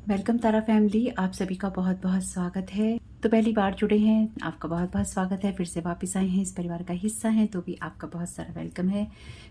Welcome तारा family, आप सभी का बहुत बहुत स्वागत है। तो पहली बार जुड़े हैं, आपका बहुत बहुत स्वागत है। फिर से वापस आए हैं, इस परिवार का हिस्सा हैं तो भी आपका बहुत सारा वेलकम है।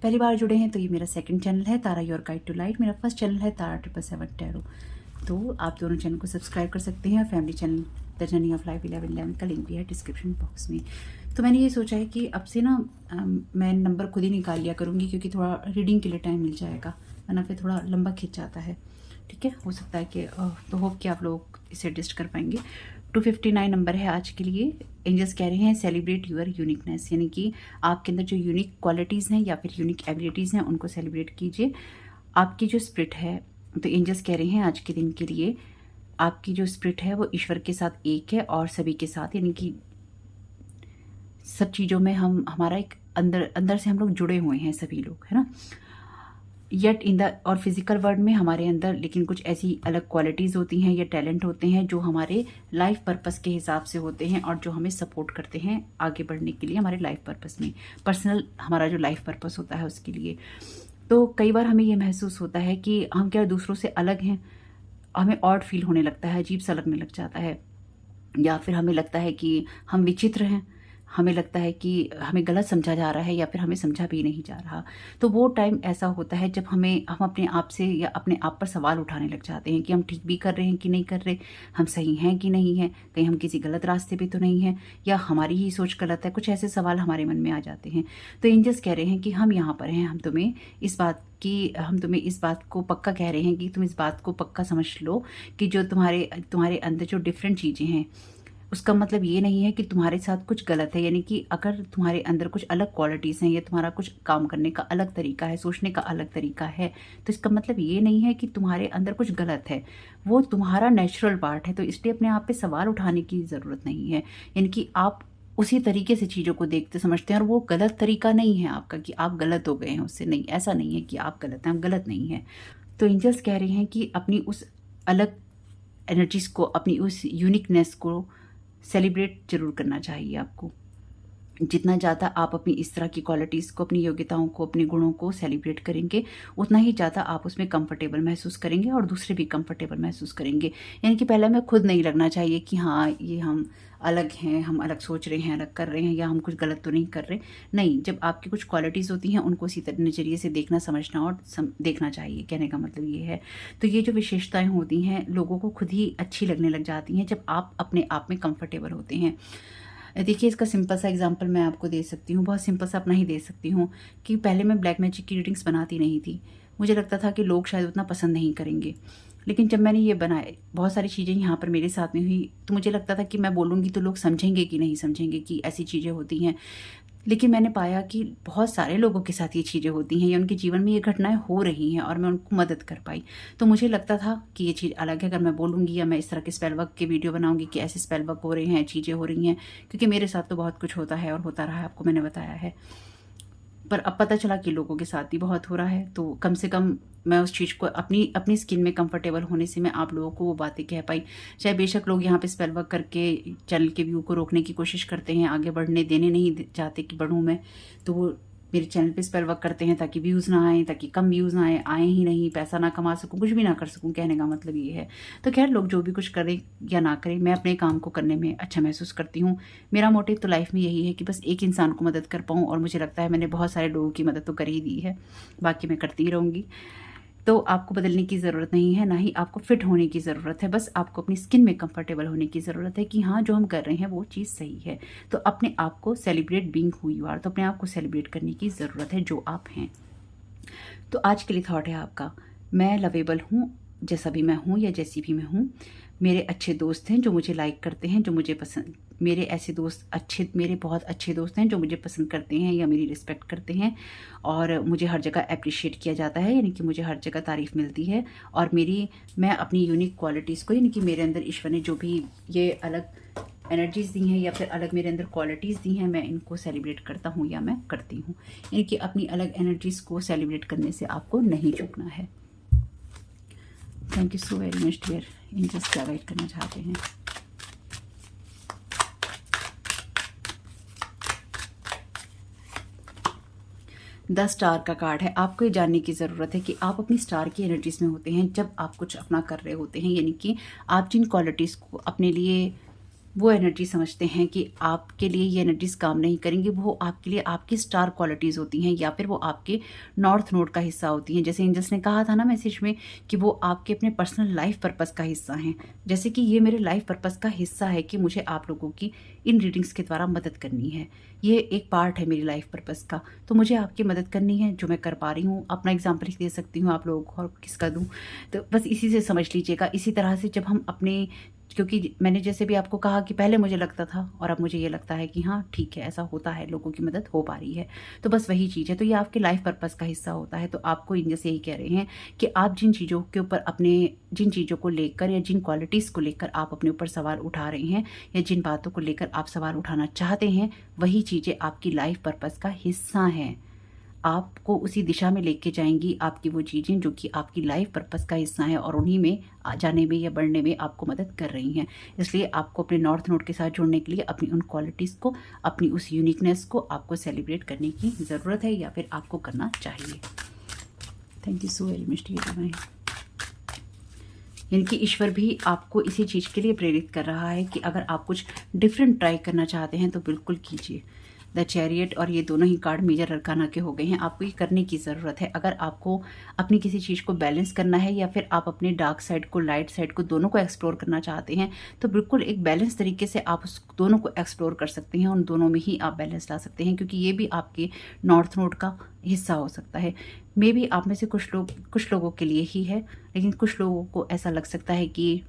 पहली बार जुड़े हैं तो ये मेरा सेकंड चैनल है तारा योर गाइड टू लाइट। मेरा फर्स्ट चैनल है तारा 777 टैरो। तो आप दोनों चैनल को सब्सक्राइब कर सकते हैं। और family channel the journey of life 1111 का लिंक भी है डिस्क्रिप्शन बॉक्स में। तो मैंने ये सोचा है कि अब से ना मैं नंबर खुद ही निकाल लिया करूँगी, क्योंकि थोड़ा रीडिंग के लिए टाइम मिल जाएगा, वरना फिर थोड़ा लंबा खिंच जाता है। ठीक है, हो सकता है कि तो होप कि आप लोग इसे एडजस्ट कर पाएंगे। 259 नंबर है आज के लिए। एंजल्स कह रहे हैं सेलिब्रेट यूर यूनिकनेस, यानी कि आपके अंदर जो यूनिक क्वालिटीज़ हैं या फिर यूनिक एबिलिटीज़ हैं उनको सेलिब्रेट कीजिए। आपकी जो स्पिरिट है, तो एंजल्स कह रहे हैं आज के दिन के लिए आपकी जो स्पिरिट है वो ईश्वर के साथ एक है और सभी के साथ, यानी कि सब चीज़ों में हम हमारा एक अंदर अंदर से हम लोग जुड़े हुए हैं सभी लोग, है ना। येट इन द और फिजिकल वर्ल्ड में हमारे अंदर लेकिन कुछ ऐसी अलग क्वालिटीज़ होती हैं या टैलेंट होते हैं जो हमारे लाइफ पर्पस के हिसाब से होते हैं और जो हमें सपोर्ट करते हैं आगे बढ़ने के लिए हमारे लाइफ पर्पस में, पर्सनल हमारा जो लाइफ पर्पस होता है उसके लिए। तो कई बार हमें ये महसूस होता है कि हम क्या दूसरों से अलग हैं, हमें ऑड फील होने लगता है, अजीब सा लगने लग जाता है, या फिर हमें लगता है कि हम विचित्र हैं, हमें लगता है कि हमें गलत समझा जा रहा है या फिर हमें समझा भी नहीं जा रहा। तो वो टाइम ऐसा होता है जब हम अपने आप से या अपने आप पर सवाल उठाने लग जाते हैं कि हम ठीक भी कर रहे हैं कि नहीं कर रहे, हम सही हैं कि नहीं हैं, कहीं हम किसी गलत रास्ते पे तो नहीं हैं, या हमारी ही सोच गलत है। कुछ ऐसे सवाल हमारे मन में आ जाते हैं। तो एंजल्स कह रहे हैं कि हम यहाँ पर हैं, हम तुम्हें इस बात को पक्का कह रहे हैं कि तुम इस बात को पक्का समझ लो कि जो तुम्हारे अंदर जो डिफरेंट चीज़ें हैं उसका मतलब ये नहीं है कि तुम्हारे साथ कुछ गलत है। यानी कि अगर तुम्हारे अंदर कुछ अलग क्वालिटीज़ हैं या तुम्हारा कुछ काम करने का अलग तरीका है, सोचने का अलग तरीका है, तो इसका मतलब ये नहीं है कि तुम्हारे अंदर कुछ गलत है। वो तुम्हारा नेचुरल पार्ट है। तो इसलिए अपने आप पे सवाल उठाने की ज़रूरत नहीं है। यानी कि आप उसी तरीके से चीज़ों को देखते समझते हैं और वो गलत तरीका नहीं है आपका कि आप गलत हो गए हैं उससे। नहीं, ऐसा नहीं है कि आप गलत हैं, आप गलत नहीं हैं। तो एंजल्स कह रहे हैं कि अपनी उस अलग एनर्जीज़ को, अपनी उस यूनिकनेस को सेलिब्रेट ज़रूर करना चाहिए आपको। जितना ज़्यादा आप अपनी इस तरह की क्वालिटीज़ को, अपनी योग्यताओं को, अपने गुणों को सेलिब्रेट करेंगे, उतना ही ज़्यादा आप उसमें कंफर्टेबल महसूस करेंगे और दूसरे भी कंफर्टेबल महसूस करेंगे। यानी कि पहले हमें खुद नहीं लगना चाहिए कि हाँ ये हम अलग हैं, हम अलग सोच रहे हैं, अलग कर रहे हैं, या हम कुछ गलत तो नहीं कर रहे। नहीं, जब आपकी कुछ क्वालिटीज़ होती हैं उनको इसी नज़रिए से देखना, समझना और देखना चाहिए। कहने का मतलब ये है। तो ये जो विशेषताएँ होती हैं लोगों को खुद ही अच्छी लगने लग जाती हैं जब आप अपने आप में कंफर्टेबल होते हैं। देखिए, इसका सिंपल सा एग्जांपल मैं आपको दे सकती हूँ, बहुत सिंपल सा अपना ही दे सकती हूँ कि पहले मैं ब्लैक मैजिक की रीडिंग्स बनाती नहीं थी। मुझे लगता था कि लोग शायद उतना पसंद नहीं करेंगे। लेकिन जब मैंने ये बनाए, बहुत सारी चीज़ें यहाँ पर मेरे साथ में हुई, तो मुझे लगता था कि मैं बोलूँगी तो लोग समझेंगे कि नहीं समझेंगे कि ऐसी चीज़ें होती हैं। लेकिन मैंने पाया कि बहुत सारे लोगों के साथ ये चीज़ें होती हैं या उनके जीवन में ये घटनाएं हो रही हैं और मैं उनको मदद कर पाई। तो मुझे लगता था कि ये चीज़ अलग है, अगर मैं बोलूँगी या मैं इस तरह के स्पेल वर्क के वीडियो बनाऊँगी कि ऐसे स्पेल वर्क हो रहे हैं, चीज़ें हो रही हैं, क्योंकि मेरे साथ तो बहुत कुछ होता है और होता रहा है, आपको मैंने बताया है। पर अब पता चला कि लोगों के साथ भी बहुत हो रहा है, तो कम से कम मैं उस चीज़ को अपनी अपनी स्किन में कंफर्टेबल होने से मैं आप लोगों को वो बातें कह पाई। चाहे बेशक लोग यहाँ पे स्पेल वर्क करके चैनल के व्यू को रोकने की कोशिश करते हैं, आगे बढ़ने देने नहीं चाहते कि बढ़ूँ मैं, तो वो मेरे चैनल पे स्पेल वर्क करते हैं ताकि व्यूज़ ना आए, ताकि कम व्यूज़ ना आए ही नहीं, पैसा ना कमा सकूं, कुछ भी ना कर सकूं। कहने का मतलब ये है। तो खैर, लोग जो भी कुछ करें या ना करें, मैं अपने काम को करने में अच्छा महसूस करती हूँ। मेरा मोटिव तो लाइफ में यही है कि बस एक इंसान को मदद कर पाऊँ, और मुझे लगता है मैंने बहुत सारे लोगों की मदद तो कर ही दी है, बाकी मैं करती ही रहूँगी। तो आपको बदलने की ज़रूरत नहीं है, ना ही आपको फिट होने की ज़रूरत है। बस आपको अपनी स्किन में कंफर्टेबल होने की ज़रूरत है कि हाँ, जो हम कर रहे हैं वो चीज़ सही है। तो अपने आप को celebrate being who you are, तो अपने आप को सेलिब्रेट करने की ज़रूरत है जो आप हैं। तो आज के लिए थॉट है आपका, मैं लवेबल हूँ जैसा भी मैं हूँ या जैसी भी मैं हूँ। मेरे अच्छे दोस्त हैं जो मुझे लाइक करते हैं, जो मुझे पसंद, मेरे बहुत अच्छे दोस्त हैं जो मुझे पसंद करते हैं या मेरी रिस्पेक्ट करते हैं, और मुझे हर जगह अप्रिशिएट किया जाता है, यानी कि मुझे हर जगह तारीफ़ मिलती है। और मैं अपनी यूनिक क्वालिटीज़ को, यानी कि मेरे अंदर ईश्वर ने जो भी ये अलग एनर्जीज़ दी हैं या फिर अलग मेरे अंदर क्वालिटीज़ दी हैं, मैं इनको सेलिब्रेट करता हूँ या मैं करती हूँ। यानी कि अपनी अलग एनर्जीज़ को सेलिब्रेट करने से आपको नहीं चूकना है। Thank you so very much dear. Angels क्या गाइड करना चाहते हैं? द स्टार का कार्ड है। आपको ये जानने की ज़रूरत है कि आप अपनी स्टार की एनर्जीज में होते हैं जब आप कुछ अपना कर रहे होते हैं, यानी कि आप जिन क्वालिटीज़ को अपने लिए वो एनर्जी समझते हैं कि आपके लिए ये एनर्जीज काम नहीं करेंगी, वो आपके लिए आपकी स्टार क्वालिटीज़ होती हैं या फिर वो आपके नॉर्थ नोड का हिस्सा होती हैं। जैसे एंजल्स ने कहा था ना मैसेज में कि वो आपके अपने पर्सनल लाइफ पर्पस का हिस्सा हैं। जैसे कि ये मेरे लाइफ पर्पस का हिस्सा है कि मुझे आप लोगों की इन रीडिंग्स के द्वारा मदद करनी है। ये एक पार्ट है मेरी लाइफ पर्पस का, तो मुझे आपकी मदद करनी है जो मैं कर पा रही हूँ। अपना एग्जाम्पल दे सकती हूँ आप लोगों को, और किसका दूँ, तो बस इसी से समझ लीजिएगा। इसी तरह से जब हम अपने, क्योंकि मैंने जैसे भी आपको कहा कि पहले मुझे लगता था और अब मुझे ये लगता है कि हाँ ठीक है, ऐसा होता है, लोगों की मदद हो पा रही है, तो बस वही चीज़ है। तो ये आपके लाइफ पर्पस का हिस्सा होता है। तो आपको इन जैसे यही कह रहे हैं कि आप जिन चीज़ों के ऊपर अपने, जिन चीज़ों को लेकर या जिन क्वालिटीज़ को लेकर आप अपने ऊपर सवाल उठा रहे हैं या जिन बातों को लेकर आप सवाल उठाना चाहते हैं, वही चीज़ें आपकी लाइफ पर्पस का हिस्सा हैं। आपको उसी दिशा में लेके जाएंगी आपकी वो चीज़ें जो कि आपकी लाइफ पर्पस का हिस्सा है और उन्हीं में जाने में या बढ़ने में आपको मदद कर रही हैं। इसलिए आपको अपने नॉर्थ नोड के साथ जुड़ने के लिए अपनी उन क्वालिटीज़ को, अपनी उस यूनिकनेस को आपको सेलिब्रेट करने की ज़रूरत है या फिर आपको करना चाहिए। Thank you so very much dear. यानी कि ईश्वर भी आपको इसी चीज़ के लिए प्रेरित कर रहा है कि अगर आप कुछ डिफरेंट ट्राई करना चाहते हैं तो बिल्कुल कीजिए। द चैरियट और ये दोनों ही कार्ड मेजर अरकाना के हो गए हैं। आपको ये करने की ज़रूरत है। अगर आपको अपनी किसी चीज़ को बैलेंस करना है या फिर आप अपने डार्क साइड को, लाइट साइड को, दोनों को एक्सप्लोर करना चाहते हैं, तो बिल्कुल एक बैलेंस तरीके से आप उस दोनों को एक्सप्लोर कर सकते हैं। उन दोनों में ही आप बैलेंस ला सकते हैं, क्योंकि ये भी आपके नॉर्थ नोड का हिस्सा हो सकता है। मे बी आप में से कुछ लोगों के लिए ही है, लेकिन कुछ लोगों को ऐसा लग सकता है कि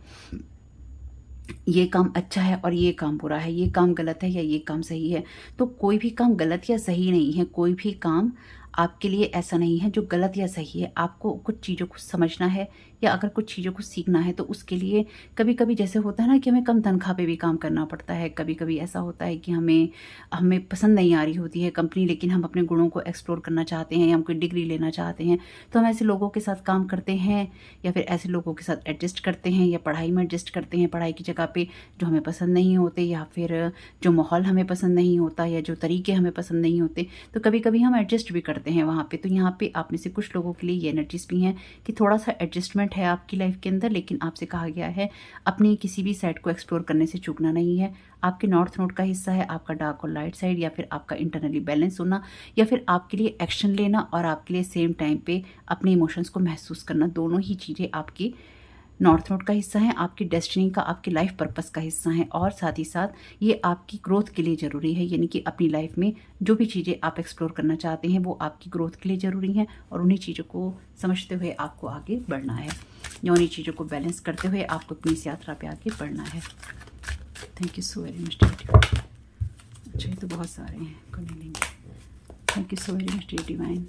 ये काम अच्छा है और ये काम बुरा है, ये काम गलत है या ये काम सही है। तो कोई भी काम गलत या सही नहीं है। कोई भी काम आपके लिए ऐसा नहीं है जो गलत या सही है। आपको कुछ चीज़ों को समझना है या अगर कुछ चीज़ों को सीखना है तो उसके लिए कभी कभी जैसे होता है ना कि हमें कम तनख्वाह पे भी काम करना पड़ता है। कभी कभी ऐसा होता है कि हमें पसंद नहीं आ रही होती है कंपनी, लेकिन हम अपने गुणों को एक्सप्लोर करना चाहते हैं या हम कोई डिग्री लेना चाहते हैं, तो हम ऐसे लोगों के साथ काम करते हैं या फिर ऐसे लोगों के साथ एडजस्ट करते हैं या पढ़ाई में एडजस्ट करते हैं, पढ़ाई की जगह पे जो हमें पसंद नहीं होते या फिर जो माहौल हमें पसंद नहीं होता या जो तरीके हमें पसंद नहीं होते, तो कभी कभी हम एडजस्ट भी करते हैं वहाँ पे। तो यहाँ पे आप में से कुछ लोगों के लिए ये एनर्जीज भी हैं कि थोड़ा सा एडजस्टमेंट है आपकी लाइफ के अंदर, लेकिन आपसे कहा गया है अपनी किसी भी साइड को एक्सप्लोर करने से चूकना नहीं है। आपके नॉर्थ नोड का हिस्सा है आपका डार्क और लाइट साइड, या फिर आपका इंटरनली बैलेंस होना, या फिर आपके लिए एक्शन लेना और आपके लिए सेम टाइम पे अपने इमोशंस को महसूस करना। दोनों ही चीज़ें आपकी नॉर्थ नोड का हिस्सा है, आपकी डेस्टिनी का, आपकी लाइफ पर्पस का हिस्सा है, और साथ ही साथ ये आपकी ग्रोथ के लिए ज़रूरी है। यानी कि अपनी लाइफ में जो भी चीज़ें आप एक्सप्लोर करना चाहते हैं वो आपकी ग्रोथ के लिए ज़रूरी हैं, और उन्हीं चीज़ों को समझते हुए आपको आगे बढ़ना है, या उन्हीं चीज़ों को बैलेंस करते हुए आपको अपनी इस यात्रा पर आगे बढ़ना है। Thank you so very much. अच्छा, ये तो बहुत सारे हैं, कौन लेंगे। Thank you so very much dear divine.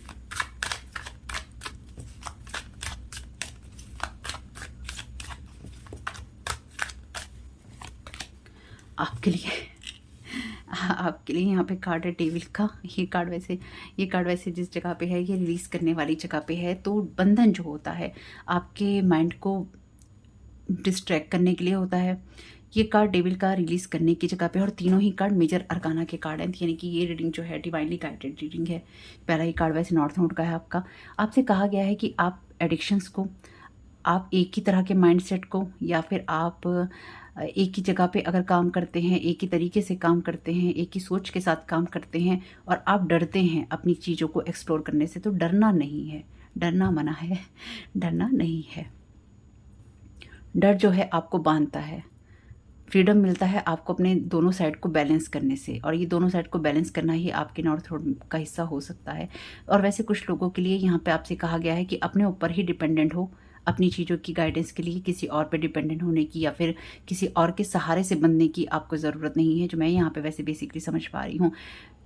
आपके लिए यहाँ पे कार्ड है डेविल का। ये कार्ड वैसे जिस जगह पे है, ये रिलीज़ करने वाली जगह पे है। तो बंधन जो होता है आपके माइंड को डिस्ट्रैक्ट करने के लिए होता है। ये कार्ड डेविल का रिलीज़ करने की जगह पे, और तीनों ही कार्ड मेजर अरकाना के कार्ड हैं। यानी कि ये रीडिंग जो है डिवाइनली गाइडेड रीडिंग है। पहला ही कार्ड वैसे नॉर्थ नोड का है आपका। आपसे कहा गया है कि आप एडिक्शंस को, आप एक ही तरह के माइंडसेट को, या फिर आप एक ही जगह पे अगर काम करते हैं, एक ही तरीके से काम करते हैं, एक ही सोच के साथ काम करते हैं, और आप डरते हैं अपनी चीज़ों को एक्सप्लोर करने से, तो डरना नहीं है, डरना मना है, डरना नहीं है। डर जो है आपको बांधता है। फ्रीडम मिलता है आपको अपने दोनों साइड को बैलेंस करने से, और ये दोनों साइड को बैलेंस करना ही आपके नॉर्थ नोड का हिस्सा हो सकता है। और वैसे कुछ लोगों के लिए यहाँ पे आपसे कहा गया है कि अपने ऊपर ही डिपेंडेंट हो, अपनी चीज़ों की गाइडेंस के लिए किसी और पे डिपेंडेंट होने की या फिर किसी और के सहारे से बनने की आपको ज़रूरत नहीं है, जो मैं यहाँ पे वैसे बेसिकली समझ पा रही हूँ।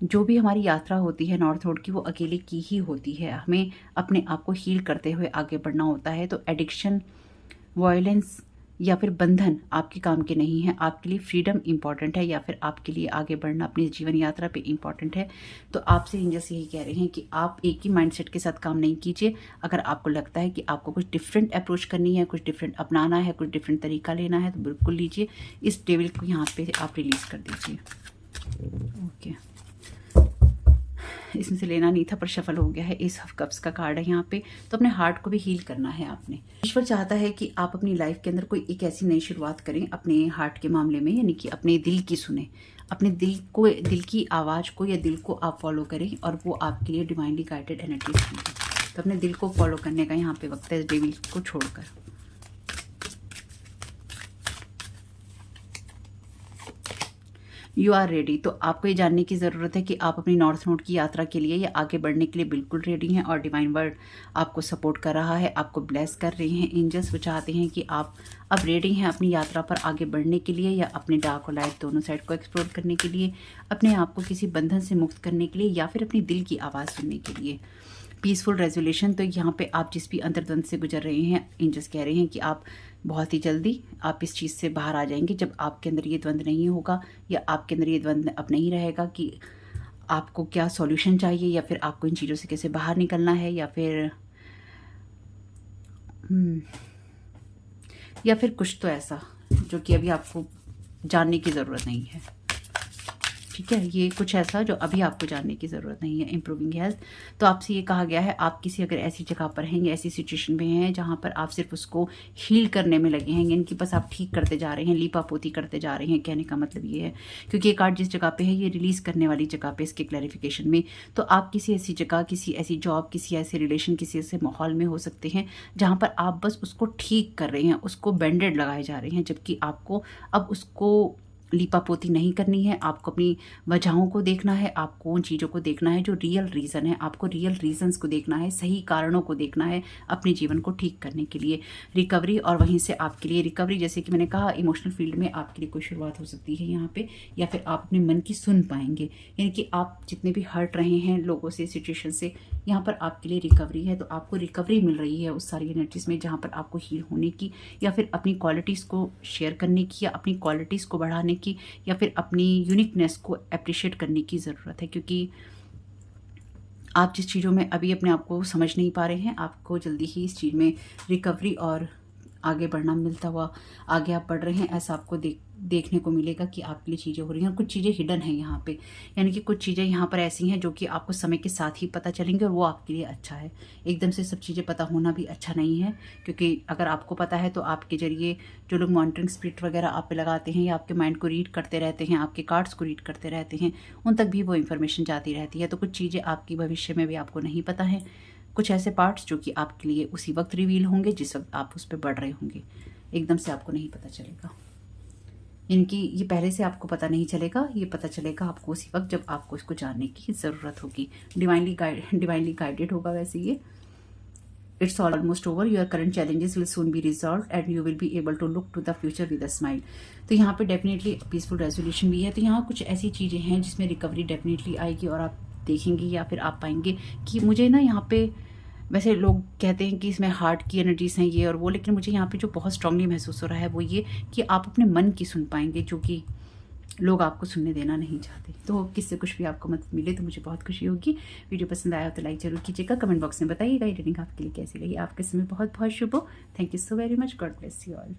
जो भी हमारी यात्रा होती है नॉर्थ नोड की, वो अकेले की ही होती है। हमें अपने आप को हील करते हुए आगे बढ़ना होता है। तो एडिक्शन, वायलेंस या फिर बंधन आपके काम के नहीं है। आपके लिए फ्रीडम इंपॉर्टेंट है, या फिर आपके लिए आगे बढ़ना अपनी जीवन यात्रा पे इंपॉर्टेंट है। तो आपसे एंजल्स यही कह रहे हैं कि आप एक ही माइंडसेट के साथ काम नहीं कीजिए। अगर आपको लगता है कि आपको कुछ डिफरेंट अप्रोच करनी है, कुछ डिफरेंट अपनाना है, कुछ डिफरेंट तरीका लेना है, तो बिल्कुल लीजिए। इस डेविल को यहाँ पे आप रिलीज़ कर दीजिए। ओके, इसमें से लेना नहीं था पर शफल हो गया है। एस ऑफ कप्स का कार्ड है यहाँ पे। तो अपने हार्ट को भी हील करना है आपने। ईश्वर चाहता है कि आप अपनी लाइफ के अंदर कोई एक ऐसी नई शुरुआत करें अपने हार्ट के मामले में, यानी कि अपने दिल की सुने, अपने दिल की आवाज़ को या दिल को आप फॉलो करें और वो आपके लिए डिवाइनली गाइडेड एनर्जीज होंगी। तो अपने दिल को फॉलो करने का यहाँ पे वक्त है डेविल को छोड़कर। You are ready. तो आपको ये जानने की ज़रूरत है कि आप अपनी नॉर्थ नोड की यात्रा के लिए या आगे बढ़ने के लिए बिल्कुल रेडी हैं और डिवाइन वर्ड आपको सपोर्ट कर रहा है, आपको ब्लेस कर रहे हैं। एंजल्स वो चाहते हैं कि आप अब रेडी हैं अपनी यात्रा पर आगे बढ़ने के लिए या अपने डार्क और लाइट दोनों साइड को एक्सप्लोर करने के लिए, अपने आप को किसी बंधन से मुक्त करने के लिए या फिर अपनी दिल की आवाज़ सुनने के लिए। Peaceful resolution. तो यहाँ पे आप जिस भी अंतर्द्वंद से गुजर रहे हैं, एंजल्स कह रहे हैं कि आप बहुत ही जल्दी आप इस चीज़ से बाहर आ जाएंगे जब आपके अंदर ये द्वंद नहीं होगा या आपके अंदर ये द्वंद अब नहीं रहेगा कि आपको क्या सॉल्यूशन चाहिए या फिर आपको इन चीज़ों से कैसे बाहर निकलना है या फिर कुछ तो ऐसा जो कि अभी आपको जानने की ज़रूरत नहीं है। ठीक है, ये कुछ ऐसा जो अभी आपको जानने की ज़रूरत नहीं है। Improving health. तो आपसे ये कहा गया है आप किसी अगर ऐसी जगह पर हैं या ऐसी सिचुएशन में हैं जहाँ पर आप सिर्फ उसको हील करने में लगे हैं, यानी कि बस आप ठीक करते जा रहे हैं, लीपा पोती करते जा रहे हैं। कहने का मतलब ये है, क्योंकि ये कार्ड जिस जगह पे है ये रिलीज़ करने वाली जगह पे, इसके क्लैरिफिकेशन में। तो आप किसी ऐसी जगह, किसी ऐसी जॉब, किसी ऐसे रिलेशन, किसी ऐसे माहौल में हो सकते हैं जहाँ पर आप बस उसको ठीक कर रहे हैं, उसको बैंडेड लगाए जा रहे हैं, जबकि आपको अब उसको लीपापोती नहीं करनी है। आपको अपनी वजहों को देखना है, आपको उन चीज़ों को देखना है जो रियल रीज़न है, आपको रियल रीजंस को देखना है, सही कारणों को देखना है अपने जीवन को ठीक करने के लिए। रिकवरी, और वहीं से आपके लिए रिकवरी, जैसे कि मैंने कहा इमोशनल फील्ड में आपके लिए कोई शुरुआत हो सकती है यहाँ पे, या फिर आप अपने मन की सुन पाएंगे, यानी कि आप जितने भी हर्ट रहे हैं लोगों से, सिचुएशन से, यहाँ पर आपके लिए रिकवरी है। तो आपको रिकवरी मिल रही है उस सारी एनर्जीज में जहाँ पर आपको हील होने की या फिर अपनी क्वालिटीज़ को शेयर करने की या अपनी क्वालिटीज़ को बढ़ाने की या फिर अपनी यूनिकनेस को अप्रिशिएट करने की ज़रूरत है। क्योंकि आप जिस चीज़ों में अभी अपने आप को समझ नहीं पा रहे हैं, आपको जल्दी ही इस चीज़ में रिकवरी और आगे बढ़ना मिलता हुआ आगे आप बढ़ रहे हैं, ऐसा आपको देखने को मिलेगा कि आपके लिए चीज़ें हो रही हैं। कुछ चीज़ें हिडन हैं यहाँ पे, यानी कि कुछ चीज़ें यहाँ पर ऐसी हैं जो कि आपको समय के साथ ही पता चलेंगे और वो आपके लिए अच्छा है। एकदम से सब चीज़ें पता होना भी अच्छा नहीं है, क्योंकि अगर आपको पता है तो आपके जरिए जो लोग मॉनिटरिंग स्पिरिट वगैरह आप पे लगाते हैं या आपके माइंड को रीड करते रहते हैं, आपके कार्ड्स को रीड करते रहते हैं, उन तक भी वो इन्फॉर्मेशन जाती रहती है। तो कुछ चीज़ें आपकी भविष्य में भी आपको नहीं पता है, कुछ ऐसे पार्ट्स जो कि आपके लिए उसी वक्त रिवील होंगे जिस वक्त आप उस पर बढ़ रहे होंगे, एकदम से आपको नहीं पता चलेगा। इनकी ये पहले से आपको पता नहीं चलेगा, ये पता चलेगा आपको उसी वक्त जब आपको इसको जानने की ज़रूरत होगी। डिवाइनली गाइडेड होगा वैसे ये। It's almost over, your current challenges will soon be resolve and you will be able to look to the future with a smile. तो यहाँ पे डेफिनेटली पीसफुल रेजोल्यूशन भी है। तो यहाँ कुछ ऐसी चीज़ें हैं जिसमें रिकवरी डेफिनेटली आएगी और आप देखेंगे या फिर आप पाएंगे कि मुझे ना यहाँ पे, वैसे लोग कहते हैं कि इसमें हार्ट की एनर्जीज हैं ये और वो, लेकिन मुझे यहाँ पे जो बहुत स्ट्रांगली महसूस हो रहा है वो ये कि आप अपने मन की सुन पाएंगे, जो कि लोग आपको सुनने देना नहीं चाहते। तो किससे कुछ भी आपको मदद मिले तो मुझे बहुत खुशी होगी। वीडियो पसंद आया तो लाइक जरूर कीजिएगा, कमेंट बॉक्स में बताइएगा ये रीडिंग आपके लिए कैसी लगी। आपके समय बहुत बहुत शुभ हो। Thank you so very much. God bless you all.